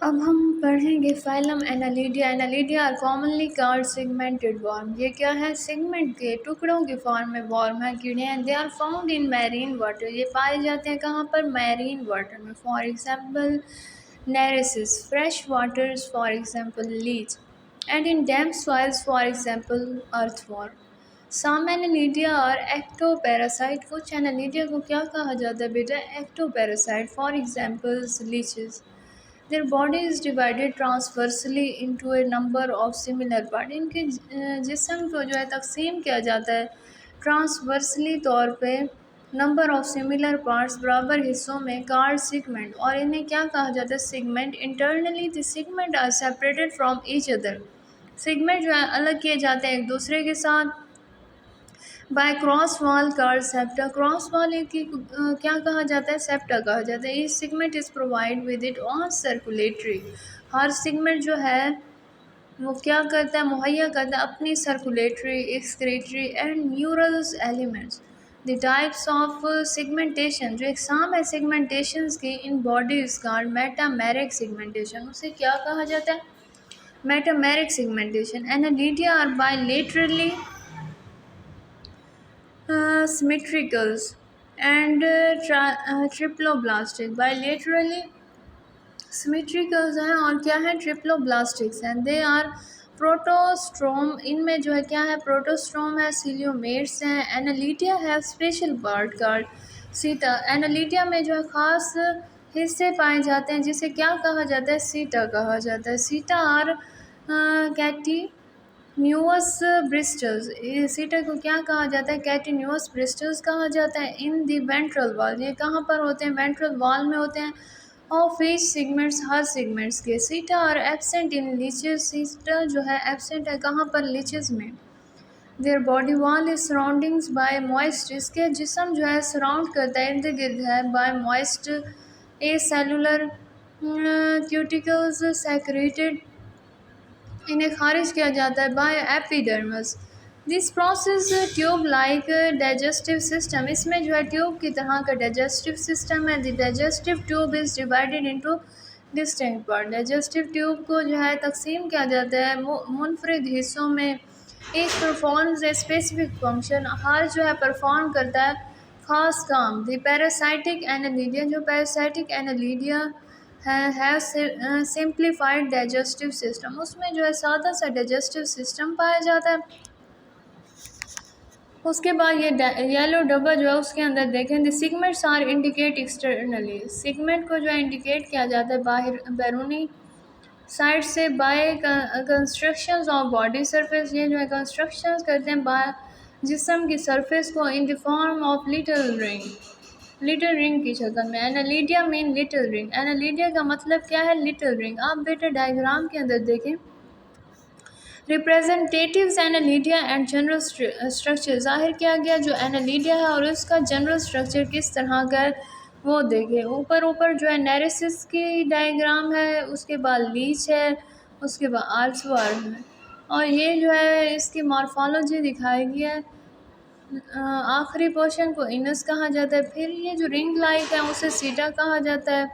अब हम पढ़ेंगे phylum annelida. Annelida are commonly called segmented worm. ये क्या है? सेगमेंट के टुकड़ों के फॉर्म में वर्म है, कीड़े हैं। They are found in marine water. ये पाए जाते हैं कहाँ पर? मैरीन वाटर में। For example nereis, fresh waters for example leech, and in damp soils for example earthworm. Some annelida are ectoparasite. कुछ एनालिडिया को क्या कहा जाता है बेटा? Ectoparasite. For examples leches. Their body is divided transversely into a number of similar parts. इनके जिस्म को जो है तकसीम किया जाता है ट्रांसवर्सली तौर पे नंबर ऑफ सिमिलर पार्ट्स, बराबर हिस्सों में, कार्ड सिगमेंट। और इन्हें क्या कहा जाता है? Segment. Internally the segment are separated from each other. Segment जो है अलग किए जाते हैं एक दूसरे के साथ by cross wall card septa. Cross wall की क्या कहा जाता है? सेप्टा कहा जाता है। इस segment is provide with it on circulatory. हर सिगमेंट जो है वो क्या करता है? मुहैया करता है अपनी circulatory, excretory and neurals elements. The types of segmentation. जो एग्जाम है सिगमेंटेशंस की in bodies called metameric segmentation. उसे क्या कहा जाता है? Metameric segmentation. Annelida are bilaterally symmetricals and triploblastic. Bilaterally symmetricals हैं और क्या है? ट्रिप्लोब्लास्टिक्स हैं। They are protostome. इनमें जो है क्या है? प्रोटोस्ट्रोम है, सीलियोमेट्स हैं। एनालिडिया है स्पेशल पार्ट कार्ड सीटा। एनालिडिया में जो है ख़ास हिस्से पाए जाते हैं जिसे क्या कहा जाता है? सीटा कहा जाता है। सीटा आर कैटी न्यूअस ब्रिस्टल्स। सीटा को क्या कहा जाता है? कैटिन्यूअस ब्रिस्टल्स कहा जाता है। इन दी वेंट्रल वॉल। ये कहाँ पर होते हैं? वेंट्रल वॉल में होते हैं। Of each segments, her segments के। सीटा और एब्सेंट इन लीचेस। सीटा जो है एब्सेंट है कहाँ पर? लीचेस में। Their body wall is surroundings by moist. इसके जिसम जो है सराउंड करता है, इर्द गिर्द है, by moist a cellular cuticles secreted. इन्हें खारिज किया जाता है by epidermis. This process tube like digestive system. इसमें जो है ट्यूब की तरह का डाइजेस्टिव सिस्टम है। The digestive tube is divided into distinct part. Digestive tube को जो है तकसीम किया जाता है मुनफरिद हिस्सों में। Each performs a specific function. हर जो है परफॉर्म करता है ख़ास काम। The parasitic annelida. जो पैरासाइटिक एनालिडिया है सिंप्लीफाइड डाइजेस्टिव सिस्टम। उसमें जो है सादा सा डाइजेस्टिव सिस्टम पाया जाता है। उसके बाद ये येलो डब्बा जो है उसके अंदर देखें the segments are indicate externally. Segment को जो है इंडिकेट किया जाता है बाहर बैरूनी साइड से by constructions of body surface. ये जो है कंस्ट्रक्शंस करते हैं बाय जिस्म की सरफेस को in the form of little ring. Little ring की शक्ल में। एनालिडिया मीन लिटिल रिंग। एनालिडिया का मतलब क्या है? Little ring. आप बेटे डायग्राम के अंदर देखें रिप्रेजेंटेटिव्स एनालिडिया एंड जनरल स्ट्रक्चर। ज़ाहिर किया गया जो एनालिडिया है और उसका जनरल स्ट्रक्चर किस तरह का है वो देखें। ऊपर ऊपर जो है नेरेसिस की डायग्राम है, उसके बाद लीच है, उसके बाद आर्थवर्म है, और ये जो है इसकी मॉर्फोलॉजी दिखाई गई है। आखिरी पोर्शन को इनस कहा जाता है। फिर ये जो रिंग लाइक है उसे सीटा कहा जाता है।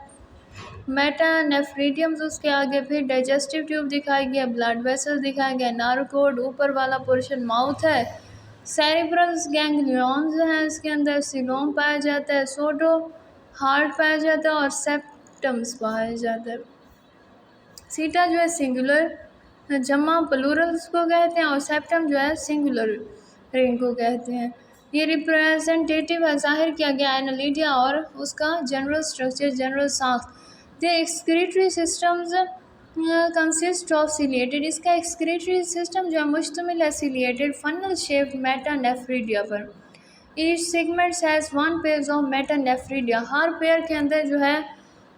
मेटानेफ्रीडियम्स उसके आगे। फिर डाइजेस्टिव ट्यूब दिखाया गया, ब्लड वेसल्स दिखाया गया, नार्कोड ऊपर वाला पोर्शन माउथ है, सेरिब्रल्स गैंग्लियंस हैं इसके अंदर, सिलोम पाया जाता है, सोडो हार्ट पाया जाता है और सेप्टम्स पाया जाता है। सीटा जो है सिंगुलर जमा प्लूरल्स को कहते हैं और सेप्टम जो है सिंगुलर रिंग को कहते हैं। ये रिप्रेजेंटेटिव है, ज़ाहिर किया गया एनालिडिया और उसका जनरल स्ट्रक्चर, जनरल साख्त। The excretory systems consist of ciliated. इसका एक्सक्रीटरी सिस्टम जो है मुश्तमिल है सिलिएटेड फनल शेप मेटानेफ्रीडिया पर। Each segment has one pair of metanephridia. हर पेयर के अंदर जो है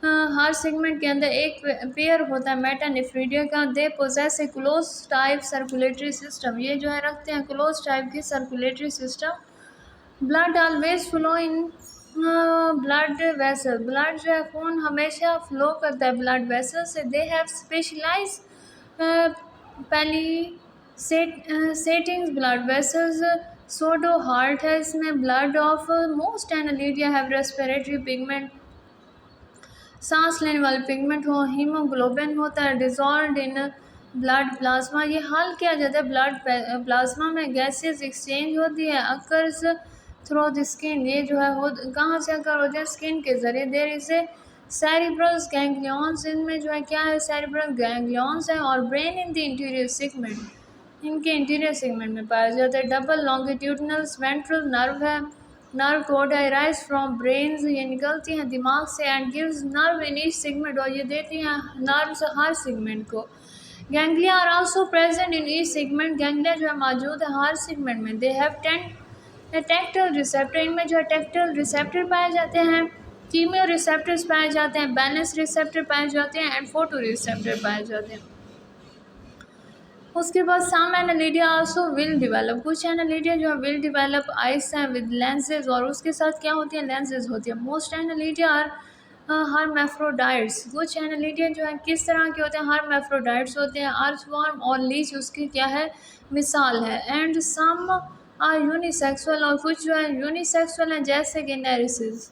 हर सेगमेंट के अंदर एक पेयर होता है मेटानेफ्रीडिया का। They possess A close type circulatory system. ये जो है रखते हैं क्लोज टाइप की circulatory system. Blood always flow in blood vessel. Blood जो है खून हमेशा फ्लो करता है ब्लड वेसल से। They have specialise pulsating blood vessels. Pseudo heart है इसमें। Blood of most annelida have respiratory pigment सांस लेने वाले पिगमेंट हो, हीमोग्लोबिन होता है डिजॉल्व इन ब्लड प्लाज्मा, ये हल किया जाता है ब्लड प्लाज्मा में, गैसेस एक्सचेंज होती है, अकर्स थ्रू द स्किन, ये जो है हो कहाँ से अकर होते हैं, स्किन के ज़रिए। देर इसे सेरिब्रल गैंग्लियंस, इनमें जो है क्या है, सेरिब्रल गैंग्लियंस है, और brain in the interior segment, इनके इंटीरियर सेगमेंट में पाया जाता है। डबल लॉन्गिट्यूडनल वेंट्रल नर्व है, नर्व कोड है, राइज फ्रॉम ब्रेन्स, ये निकलती हैं दिमाग से, and gives nerve in each segment, और ये देती हैं नर्व्स हर सेगमेंट को। Ganglia are also present in each segment, ganglia जो है मौजूद है हर सेगमेंट में। दे हैव टैक्टल रिसेप्टर, इनमें जो है टैक्टल रिसेप्टर पाए जाते हैं, कीमियो रिसेप्टर्स पाए जाते हैं, बैलेंस रिसेप्टर पाए जाते हैं, एंड फोटो रिसेप्टर पाए जाते हैं। उसके बाद सम एनालिडिया आल्सो विल डिवेलप, कुछ एनालिडिया जो है विल डिवेलप आइस हैं विद लेंसेज, और उसके साथ क्या होती है, लेंसेज होती है। मोस्ट एनालिडिया आर हर्मैफ्रोडाइट्स, कुछ एनालिडिया जो है किस तरह के होते हैं, हर्मैफ्रोडाइट्स होते हैं। अर्थवर्म और लीच उसकी क्या है, मिसाल है। एंड सम आर यूनिसेक्सुअल, और कुछ जो है यूनिसेक्सुअल हैं, जैसे कि नेरिसिस।